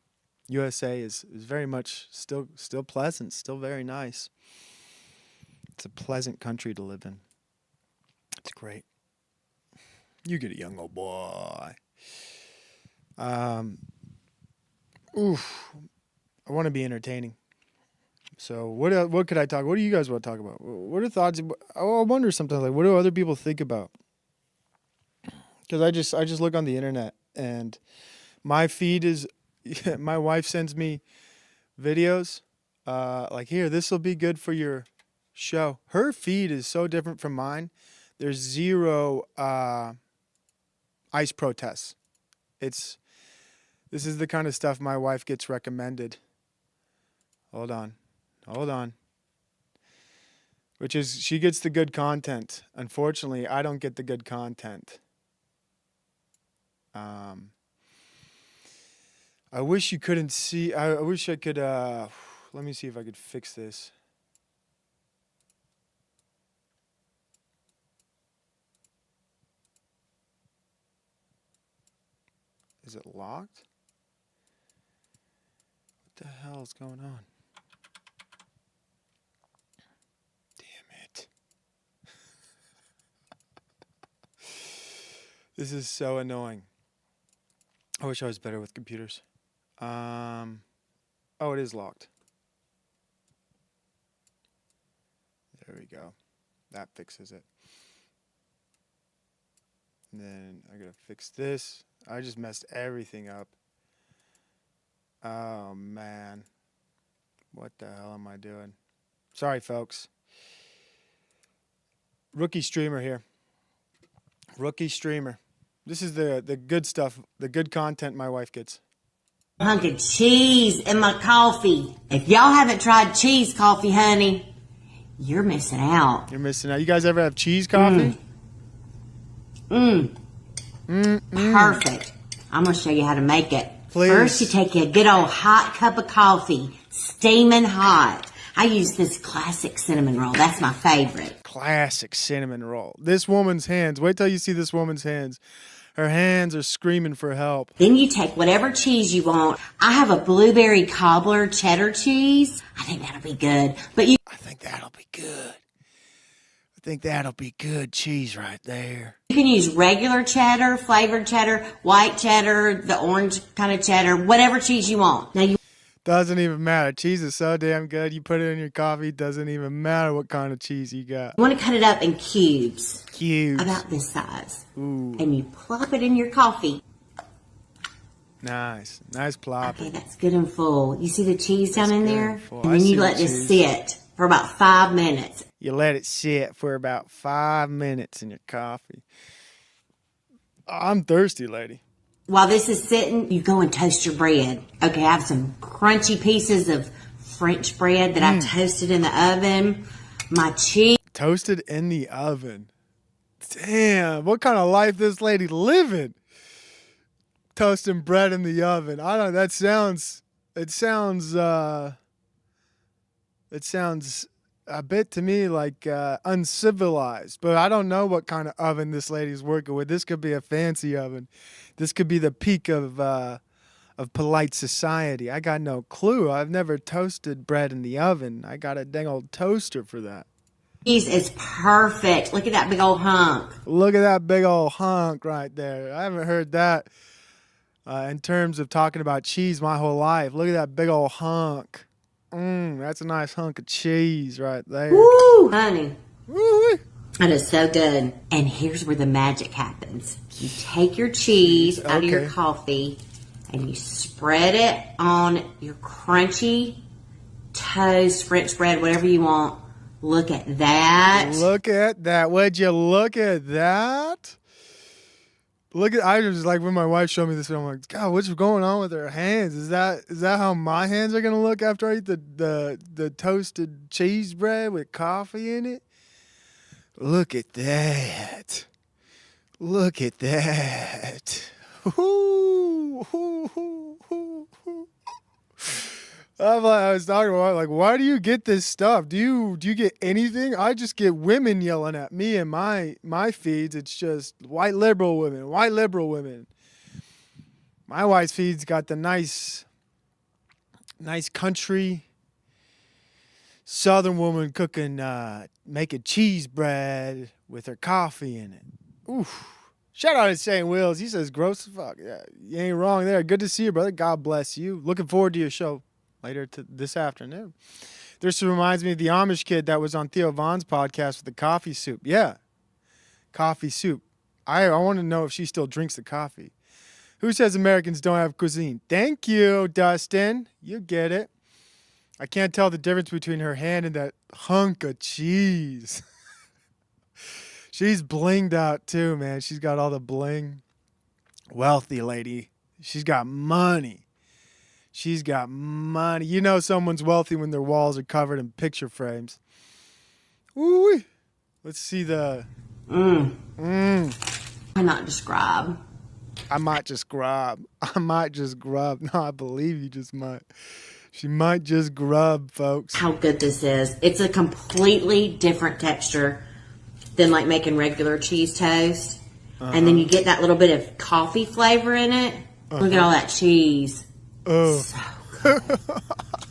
B: USA is very much still pleasant, still very nice. It's a pleasant country to live in. It's great. You get a young old boy. I want to be entertaining. So what could I talk? What do you guys want to talk about? What are thoughts? I wonder sometimes, like, what do other people think about? Because I just look on the internet and my feed is, my wife sends me videos, like, here, this will be good for your show. Her feed is so different from mine. There's zero ICE protests. This is the kind of stuff my wife gets recommended. Hold on. Which is, she gets the good content. Unfortunately, I don't get the good content. I wish you couldn't see. I wish I could. Let me see if I could fix this. Is it locked? What the hell is going on? Damn it. This is so annoying. I wish I was better with computers. Oh, it is locked. There we go. That fixes it. And then I gotta fix this. I just messed everything up. Oh, man. What the hell am I doing? Sorry, folks. Rookie streamer here. Rookie streamer. This is the good stuff, the good content my wife gets.
E: Hunk of cheese in my coffee. If y'all haven't tried cheese coffee, honey, you're missing out.
B: You're missing out. You guys ever have cheese coffee?
E: Perfect. I'm going to show you how to make it.
B: Please.
E: First, you take a good old hot cup of coffee, steaming hot. I use this classic cinnamon roll. That's my favorite.
B: Classic cinnamon roll. This woman's hands. Wait till you see this woman's hands. Her hands are screaming for help.
E: Then you take whatever cheese you want. I have a blueberry cobbler cheddar cheese. I think that'll be good.
B: I think that'll be good. I think that'll be good cheese right there.
E: You can use regular cheddar, flavored cheddar, white cheddar, the orange kind of cheddar, whatever cheese you want. Now you
B: Doesn't even matter. Cheese is so damn good. You put it in your coffee. Doesn't even matter what kind of cheese you got.
E: want to cut it up in cubes.
B: Cubes.
E: About this size.
B: Ooh.
E: And you plop it in your coffee.
B: Nice. Nice plop.
E: Okay, that's good and full. You see the cheese down in there?
B: full.
E: And
B: I
E: then
B: see
E: you
B: the
E: let this
B: cheese.
E: sit for about 5 minutes.
B: You let it sit for about 5 minutes in your coffee. I'm thirsty, lady.
E: While this is sitting, you go and toast your bread. Okay, I have some crunchy pieces of French bread that I toasted in the oven. My cheese.
B: Toasted in the oven. Damn, what kind of life this lady living? Toasting bread in the oven. I don't know, it sounds a bit to me like uncivilized, but I don't know what kind of oven this lady's working with. This could be a fancy oven. This could be the peak of polite society. I got no clue. I've never toasted bread in the oven. I got a dang old toaster for that.
E: Cheese is perfect. Look at that big old hunk.
B: Look at that big old hunk right there. I haven't heard that in terms of talking about cheese my whole life. Look at that big old hunk. That's a nice hunk of cheese right there.
E: Woo, honey.
B: Woo-wee.
E: That is so good. And here's where the magic happens. You take your cheese out of your
B: Okay.
E: coffee and you spread it on your crunchy toast, French bread, whatever you want. Look at that.
B: Look at that. Would you look at that? I was like, when my wife showed me this, I'm like, God, what's going on with her hands? Is that how my hands are gonna look after I eat the toasted cheese bread with coffee in it? Look at that. Look at that. Ooh, ooh, ooh, ooh, ooh. I was talking about, like, why do you get this stuff? Do you get anything? I just get women yelling at me in my feeds. It's just white liberal women. My wife's feed's got the nice country southern woman cooking, making cheese bread with her coffee in it. Oof. Shout out to St. Will's. He says, gross as fuck. Yeah, you ain't wrong there. Good to see you, brother. God bless you. Looking forward to your show later this afternoon. This reminds me of the Amish kid that was on Theo Vaughn's podcast with the coffee soup. Yeah, coffee soup. I want to know if she still drinks the coffee. Who says Americans don't have cuisine? Thank you, Dustin. You get it. I can't tell the difference between her hand and that hunk of cheese. She's blinged out too, man. She's got all the bling. Wealthy lady. She's got money. She's got money. You know someone's wealthy when their walls are covered in picture frames. Woo-wee. Let's see the...
E: I not describe.
B: I might just grub. No, I believe you just might. She might just grub, folks.
E: How good this is. It's a completely different texture than like making regular cheese toast. And then you get that little bit of coffee flavor in it. Look at all that cheese.
B: Oh.
E: So good.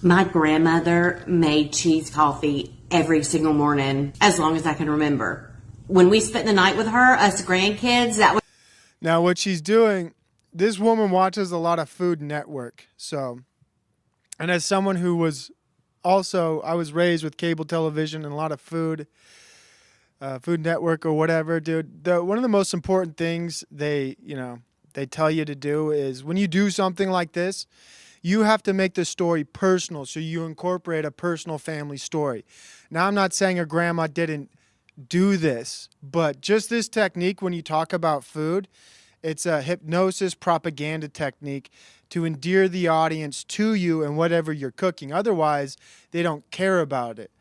E: My grandmother made cheese coffee every single morning as long as I can remember. When we spent the night with her, us grandkids, that was
B: Now, what she's doing, this woman watches a lot of Food Network. So, and as someone who was also, I was raised with cable television and a lot of Food Network or whatever, dude. One of the most important things they tell you to do is when you do something like this, you have to make the story personal. So you incorporate a personal family story. Now, I'm not saying her grandma didn't do this, but just this technique when you talk about food, it's a hypnosis propaganda technique to endear the audience to you and whatever you're cooking. Otherwise, they don't care about it.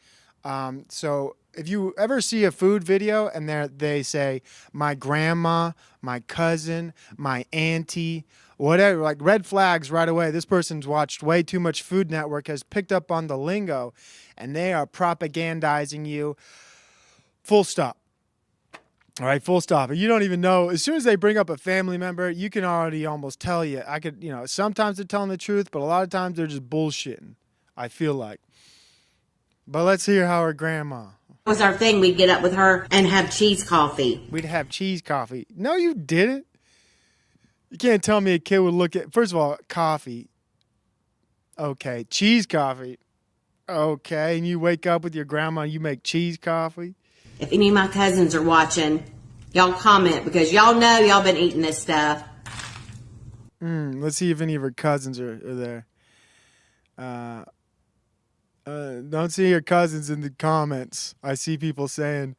B: So if you ever see a food video and they say, my grandma, my cousin, my auntie, whatever, like red flags right away. This person's watched way too much Food Network, has picked up on the lingo, and they are propagandizing you. Full stop. All right, full stop. You don't even know. As soon as they bring up a family member, you can already almost tell you. Sometimes they're telling the truth, but a lot of times they're just bullshitting, I feel like. But let's hear how her grandma.
E: That was our thing. We'd get up with her and have cheese coffee.
B: We'd have cheese coffee. No, you didn't. You can't tell me a kid would look at, first of all, coffee. Okay. Cheese coffee. Okay. And you wake up with your grandma and you make cheese coffee.
E: If any of my cousins are watching, y'all comment because y'all know y'all been eating this stuff.
B: Let's see if any of her cousins are there. Don't see your cousins in the comments. I see people saying,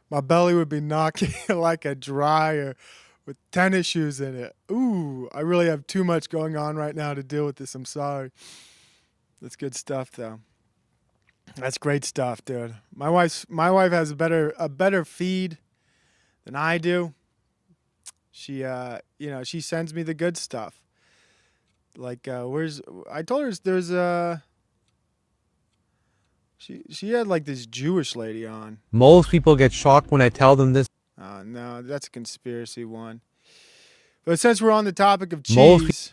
B: my belly would be knocking like a dryer with tennis shoes in it. Ooh, I really have too much going on right now to deal with this. I'm sorry. That's good stuff, though. That's great stuff, dude. My wife has a better feed than I do. She she sends me the good stuff. Like I told her there's she had like this Jewish lady on.
J: Most people get shocked when I tell them this.
B: Oh no, that's a conspiracy one. But since we're on the topic of cheese,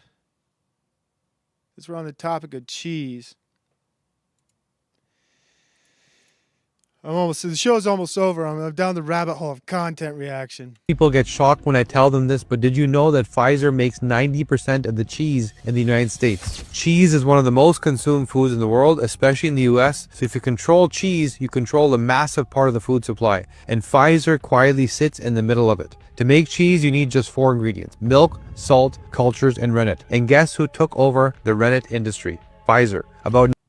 B: the show's almost over. I'm down the rabbit hole of content reaction.
J: People get shocked when I tell them this, but did you know that Pfizer makes 90% of the cheese in the United States? Cheese is one of the most consumed foods in the world, especially in the US. So if you control cheese, you control a massive part of the food supply. And Pfizer quietly sits in the middle of it. To make cheese, you need just 4 ingredients: milk, salt, cultures, and rennet. And guess who took over the rennet industry? Pfizer.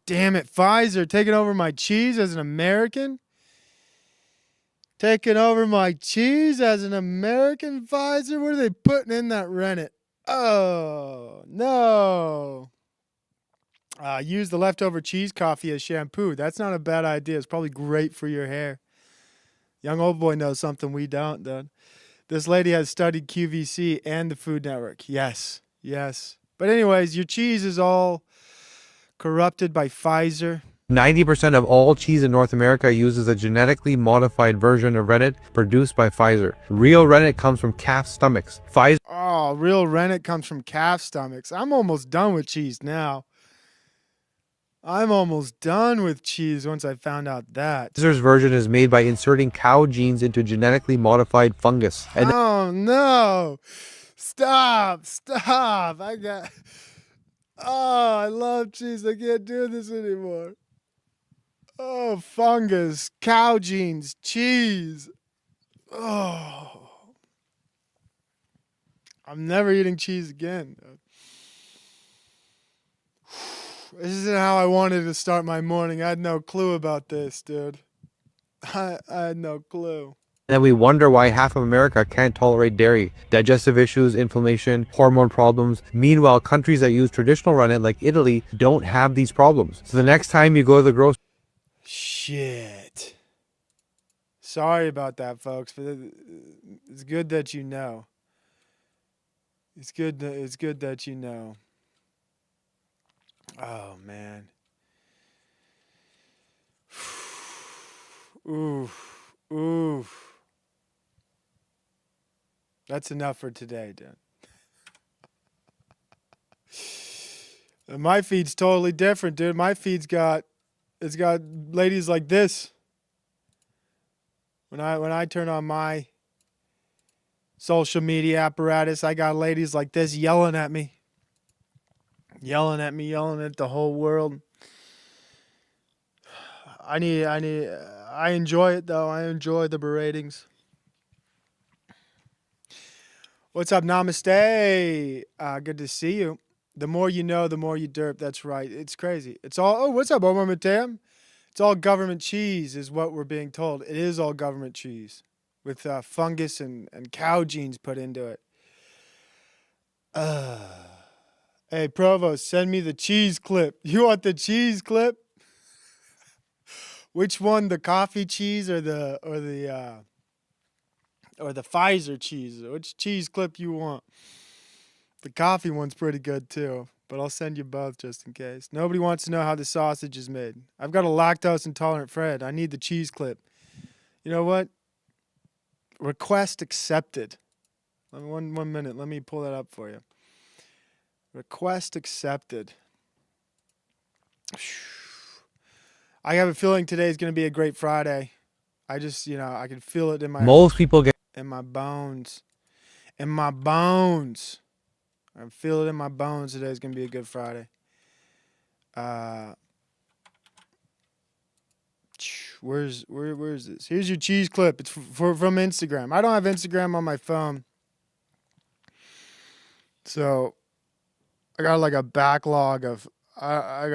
B: Damn it, Pfizer taking over my cheese as an American? Taking over my cheese as an American, Pfizer? What are they putting in that rennet? Oh, no. Use the leftover cheese coffee as shampoo. That's not a bad idea. It's probably great for your hair. Young old boy knows something we don't, dude. This lady has studied QVC and the Food Network. Yes. But anyways, your cheese is all corrupted by Pfizer.
J: 90% of all cheese in North America uses a genetically modified version of rennet produced by Pfizer. Real rennet comes from calf stomachs.
B: Real rennet comes from calf stomachs. I'm almost done with cheese now. I'm almost done with cheese once I found out that.
J: Pfizer's version is made by inserting cow genes into genetically modified fungus.
B: Oh no! Stop! I love cheese. I can't do this anymore. Oh, fungus, cow genes, cheese. Oh. I'm never eating cheese again. This isn't how I wanted to start my morning. I had no clue about this, dude. I had no clue.
J: And we wonder why half of America can't tolerate dairy, digestive issues, inflammation, hormone problems. Meanwhile, countries that use traditional rennet like Italy don't have these problems. So the next time you go to the grocery...
B: Shit. Sorry about that, folks. But it's good that you know. It's good that you know. Oh man. Oof. That's enough for today, Dan. My feed's totally different, dude. My feed's got ladies like this. When I turn on my social media apparatus. I got ladies like this yelling at me, yelling at the whole world. I enjoy it though. I enjoy the beratings. What's up, Namaste? Good to see you. The more you know, the more you derp. That's right. It's crazy. It's all. Oh, what's up, Omar Matem? It's all government cheese, is what we're being told. It is all government cheese, with fungus and cow genes put into it. Hey, Provost, send me the cheese clip. You want the cheese clip? Which one, the coffee cheese or the Pfizer cheese? Which cheese clip you want? The coffee one's pretty good too, but I'll send you both just in case. Nobody wants to know how the sausage is made. I've got a lactose intolerant friend. I need the cheese clip. You know what? Request accepted. One minute. Let me pull that up for you. Request accepted. I have a feeling today is going to be a great Friday. I just, I can feel it in my
J: Most people get
B: in my bones. In my bones. I feel it in my bones. Today is going to be a good Friday. Where is this? Here's your cheese clip. It's from Instagram. I don't have Instagram on my phone. So I got like a backlog of I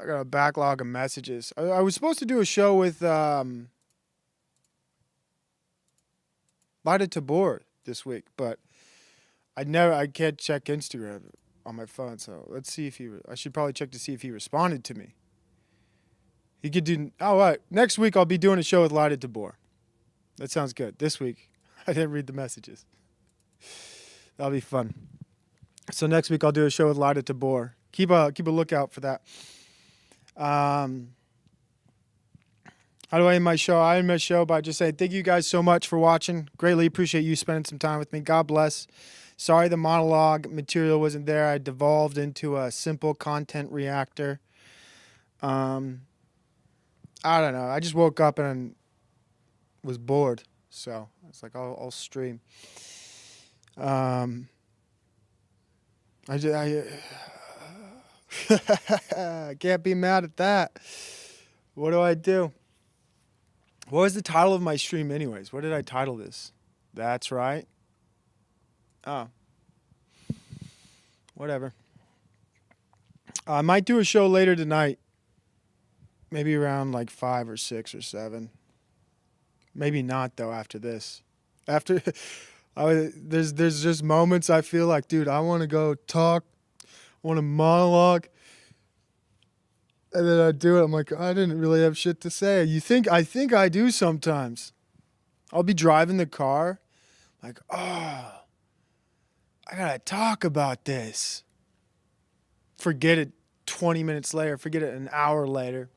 B: got a backlog of messages. I was supposed to do a show with Lida Tabor this week, but I can't check Instagram on my phone. So let's see if I should probably check to see if he responded to me. He could do. Oh, right. Next week I'll be doing a show with Lida Tabor. That sounds good. This week I didn't read the messages. That'll be fun. So next week I'll do a show with Lida Tabor. Keep a lookout for that. How do I end my show? I end my show by just saying thank you guys so much for watching. Greatly appreciate you spending some time with me. God bless. Sorry the monologue material wasn't there. I devolved into a simple content reactor. I don't know. I just woke up and was bored. So it's like I'll stream. I can't be mad at that. What do? What was the title of my stream anyways? What did I title this? That's right. Oh. Whatever. I might do a show later tonight. Maybe around like 5 or 6 or 7. Maybe not though after this. There's just moments I feel like, dude, I want to go talk. I want to monologue. And then I do it. I'm like, I didn't really have shit to say. I think I do sometimes. I'll be driving the car. Like, I got to talk about this. Forget it 20 minutes later. Forget it an hour later.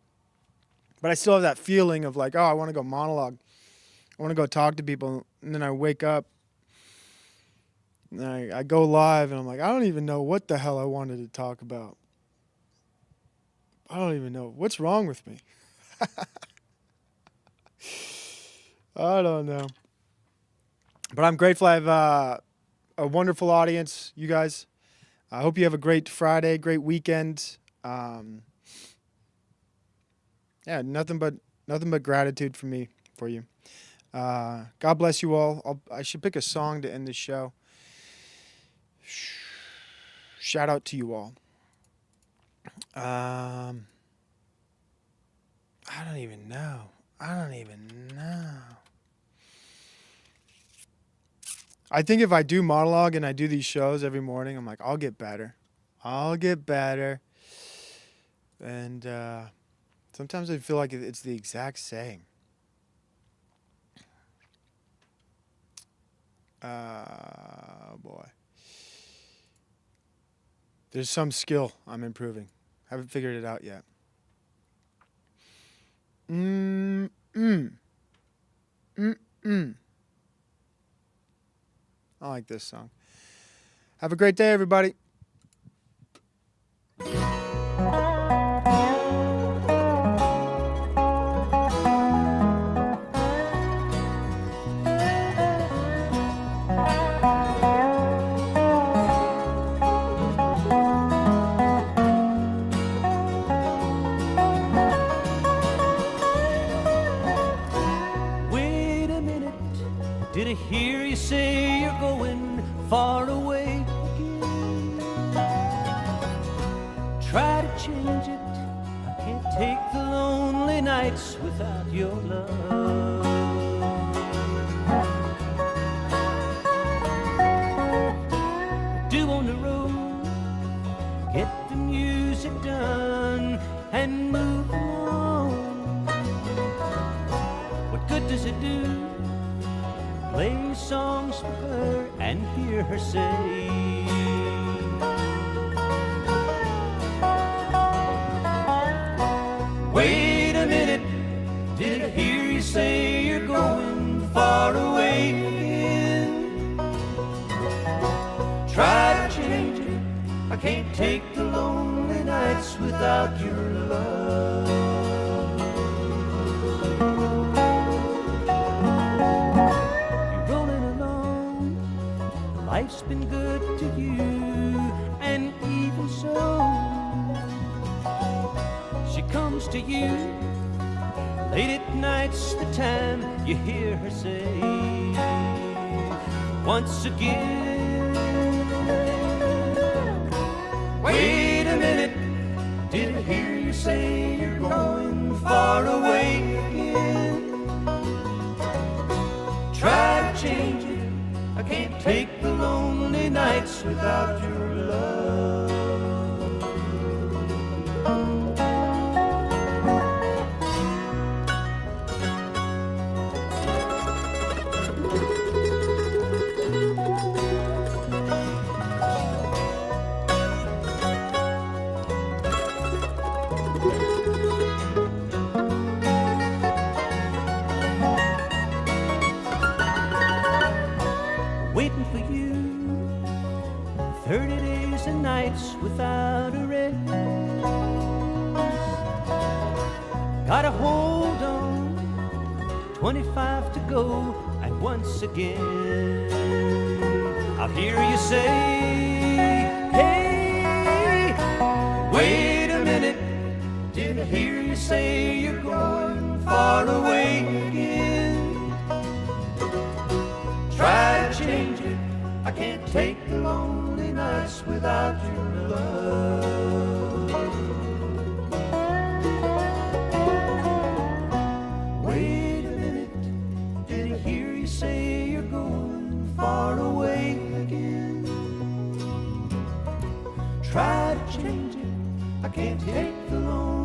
B: But I still have that feeling of like, I want to go monologue. I want to go talk to people. And then I wake up. And I go live. And I'm like, I don't even know what the hell I wanted to talk about. I don't even know. What's wrong with me? I don't know. But I'm grateful I have a wonderful audience, you guys. I hope you have a great Friday, great weekend. Yeah, nothing but gratitude from me for you. God bless you all. I should pick a song to end the show. Shout out to you all. I don't even know. I think if I do monologue and I do these shows every morning, I'm like, I'll get better. And sometimes I feel like it's the exact same. Boy. There's some skill I'm improving. Haven't figured it out yet. I like this song. Have a great day, everybody.
K: Did I hear you say you're going far away again? Try to change it. I can't take the lonely nights without your love. Do on the road, get the music done and move on. What good does it do? Play songs for her and hear her say, wait a minute, did I hear you say you're going far away again? Try to change it, I can't take the lonely nights without your love. Life's been good to you, and even so, she comes to you late at night's the time you hear her say, once again, wait a minute, did I hear you say you're going far away again? Try to change it, I can't take the lonely nights without your love. Waiting for you 30 days and nights without a rest. Gotta hold on, 25 to go, and once again I'll hear you say, hey, wait a minute, did I hear you say you're going far away again? Try to change it, I can't take the lonely nights without your love. Wait a minute, did I hear you say you're going far away again? Try to change it, I can't take the lonely